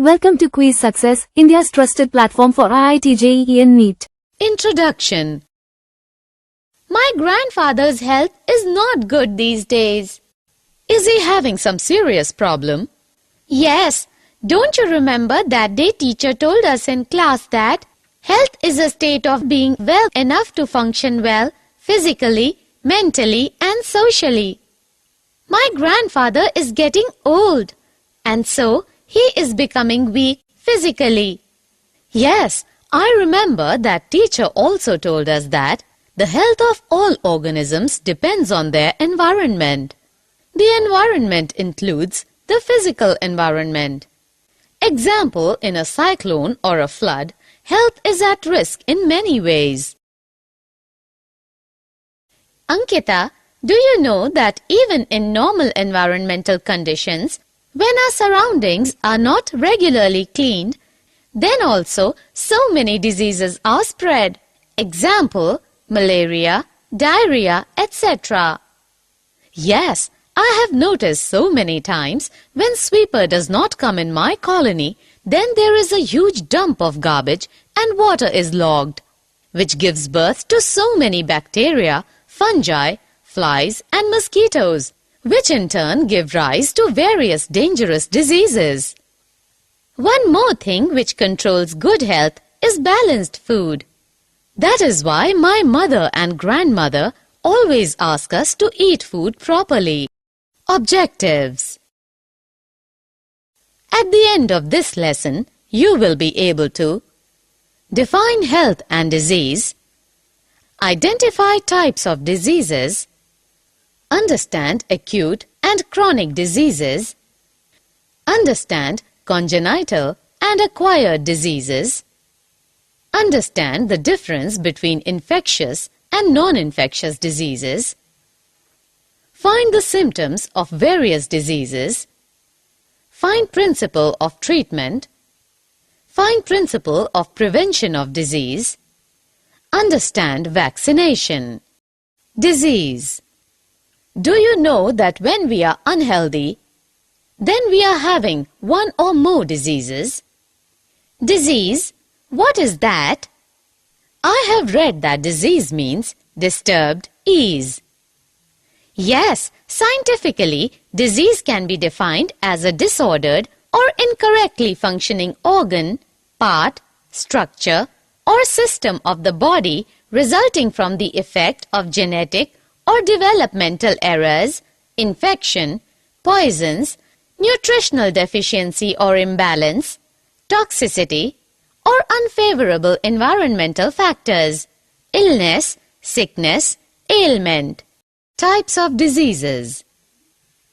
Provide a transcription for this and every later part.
Welcome to Kwiiz Success, India's trusted platform for IIT JEE and NEET. Introduction. My grandfather's health is not good these days. Is he having some serious problem? Yes. Don't you remember that day teacher told us in class that health is a state of being well enough to function well physically, mentally and socially. My grandfather is getting old and so he is becoming weak physically. Yes, I remember that teacher also told us that the health of all organisms depends on their environment. The environment includes the physical environment. Example, in a cyclone or a flood, health is at risk in many ways. Ankita, do you know that even in normal environmental conditions, when our surroundings are not regularly cleaned, then also so many diseases are spread. Example, malaria, diarrhea, etc. Yes, I have noticed so many times when sweeper does not come in my colony, then there is a huge dump of garbage and water is logged, which gives birth to so many bacteria, fungi, flies and mosquitoes, which in turn give rise to various dangerous diseases. One more thing which controls good health is balanced food. That is why my mother and grandmother always ask us to eat food properly. Objectives. At the end of this lesson, you will be able to define health and disease, identify types of diseases, understand acute and chronic diseases, understand congenital and acquired diseases, understand the difference between infectious and non-infectious diseases, find the symptoms of various diseases, find principle of treatment, find principle of prevention of disease, understand vaccination. Disease. Do you know that when we are unhealthy, then we are having one or more diseases? Disease, what is that? I have read that disease means disturbed ease. Yes, scientifically, disease can be defined as a disordered or incorrectly functioning organ, part, structure, or system of the body resulting from the effect of genetic or developmental errors, infection, poisons, nutritional deficiency or imbalance, toxicity, or unfavorable environmental factors, illness, sickness, ailment. Types of diseases.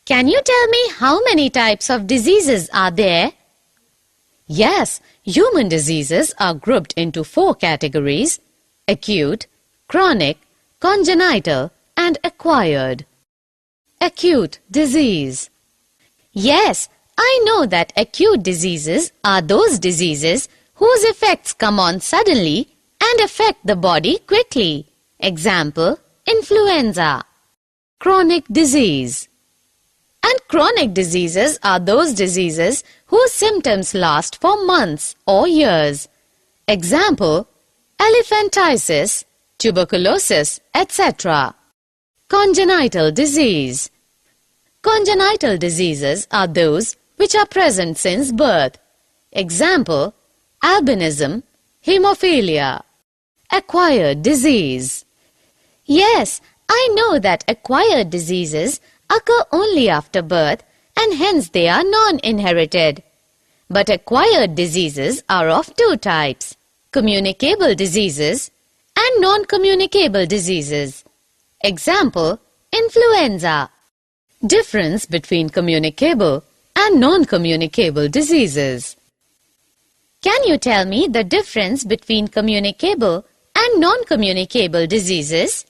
Can you tell me how many types of diseases are there? Yes, human diseases are grouped into 4 categories: acute, chronic, congenital, and acquired. Acute disease. Yes, I know that acute diseases are those diseases whose effects come on suddenly and affect the body quickly. Example, influenza. Chronic disease. And chronic diseases are those diseases whose symptoms last for months or years. Example, elephantiasis, tuberculosis, etc. Congenital disease. Congenital diseases are those which are present since birth. Example, albinism, hemophilia. Acquired disease. Yes, I know that acquired diseases occur only after birth and hence they are non-inherited. But acquired diseases are of 2 types: communicable diseases and non-communicable diseases. Example, influenza. Difference between communicable and non-communicable diseases. Can you tell me the difference between communicable and non-communicable diseases?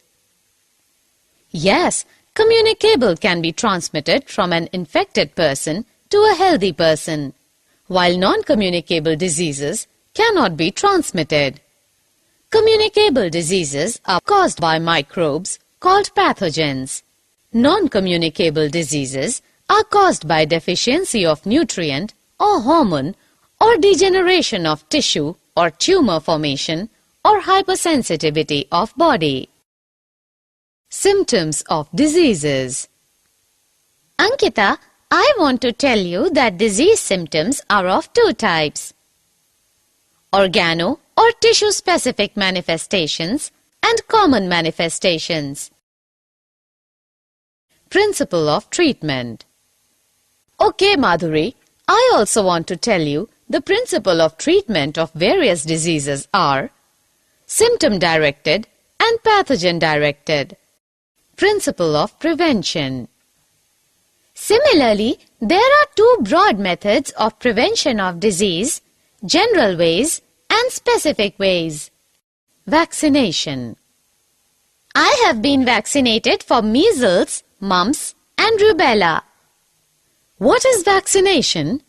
Yes, communicable can be transmitted from an infected person to a healthy person, while non-communicable diseases cannot be transmitted. Communicable diseases are caused by microbes called pathogens. Non-communicable diseases are caused by deficiency of nutrient or hormone or degeneration of tissue or tumor formation or hypersensitivity of body. Symptoms of diseases. Ankita, I want to tell you that disease symptoms are of two types: organo or tissue-specific manifestations and common manifestations. Principle of treatment. Okay, Madhuri, I also want to tell you the principle of treatment of various diseases are symptom-directed and pathogen-directed. Principle of prevention. Similarly, there are two broad methods of prevention of disease: general ways and specific ways. Vaccination. I have been vaccinated for measles, mumps and rubella. What is vaccination?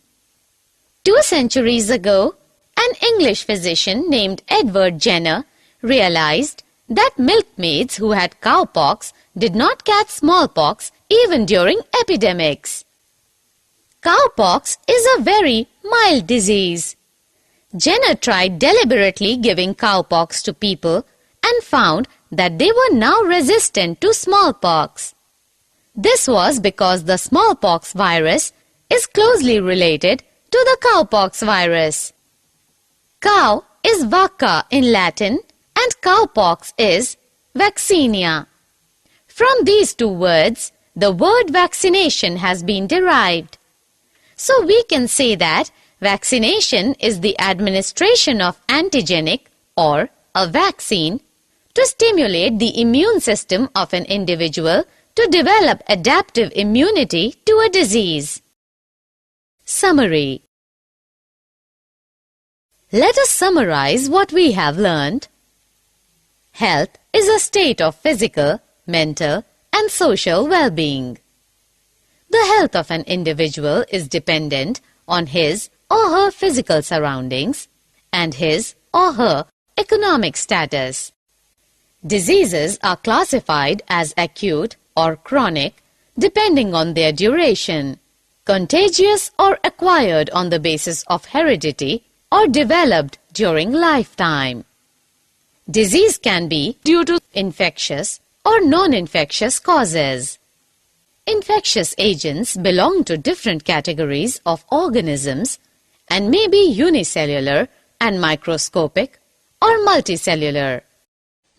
2 centuries ago, an English physician named Edward Jenner realized that milkmaids who had cowpox did not catch smallpox even during epidemics. Cowpox is a very mild disease. Jenner tried deliberately giving cowpox to people and found that they were now resistant to smallpox. This was because the smallpox virus is closely related to the cowpox virus. Cow is vacca in Latin and cowpox is vaccinia. From these two words, the word vaccination has been derived. So we can say that vaccination is the administration of antigenic or a vaccine to stimulate the immune system of an individual to develop adaptive immunity to a disease. Summary. Let us summarize what we have learned. Health is a state of physical, mental, and social well-being. The health of an individual is dependent on his or her physical surroundings and his or her economic status. Diseases are classified as acute or chronic depending on their duration, contagious or acquired on the basis of heredity or developed during lifetime. Disease can be due to infectious or non-infectious causes. Infectious agents belong to different categories of organisms and may be unicellular and microscopic or multicellular.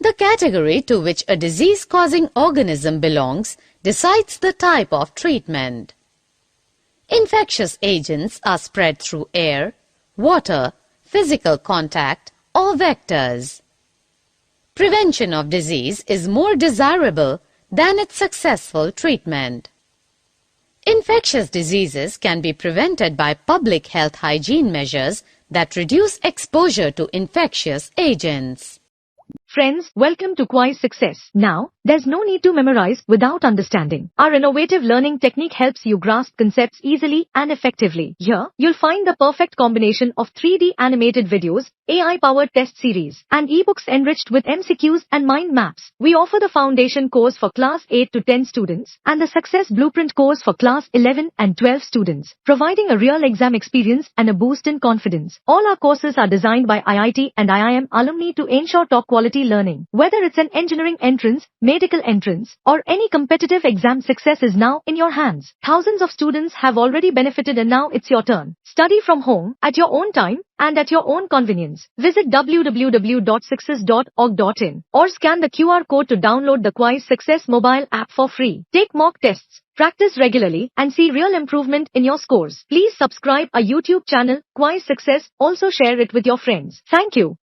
The category to which a disease-causing organism belongs decides the type of treatment. Infectious agents are spread through air, water, physical contact, or vectors. Prevention of disease is more desirable than its successful treatment. Infectious diseases can be prevented by public health hygiene measures that reduce exposure to infectious agents. Friends, welcome to Kwiiz Success. Now, there's no need to memorize without understanding. Our innovative learning technique helps you grasp concepts easily and effectively. Here, you'll find the perfect combination of 3D animated videos, AI-powered test series, and ebooks enriched with MCQs and mind maps. We offer the foundation course for class 8 to 10 students and the success blueprint course for class 11 and 12 students, providing a real exam experience and a boost in confidence. All our courses are designed by IIT and IIM alumni to ensure top quality learning. Whether it's an engineering entrance, medical entrance, or any competitive exam, success is now in your hands. Thousands of students have already benefited and now it's your turn. Study from home, at your own time, and at your own convenience. Visit www.success.org.in or scan the QR code to download the Kwiiz Success mobile app for free. Take mock tests, practice regularly, and see real improvement in your scores. Please subscribe our YouTube channel, Kwiiz Success. Also share it with your friends. Thank you.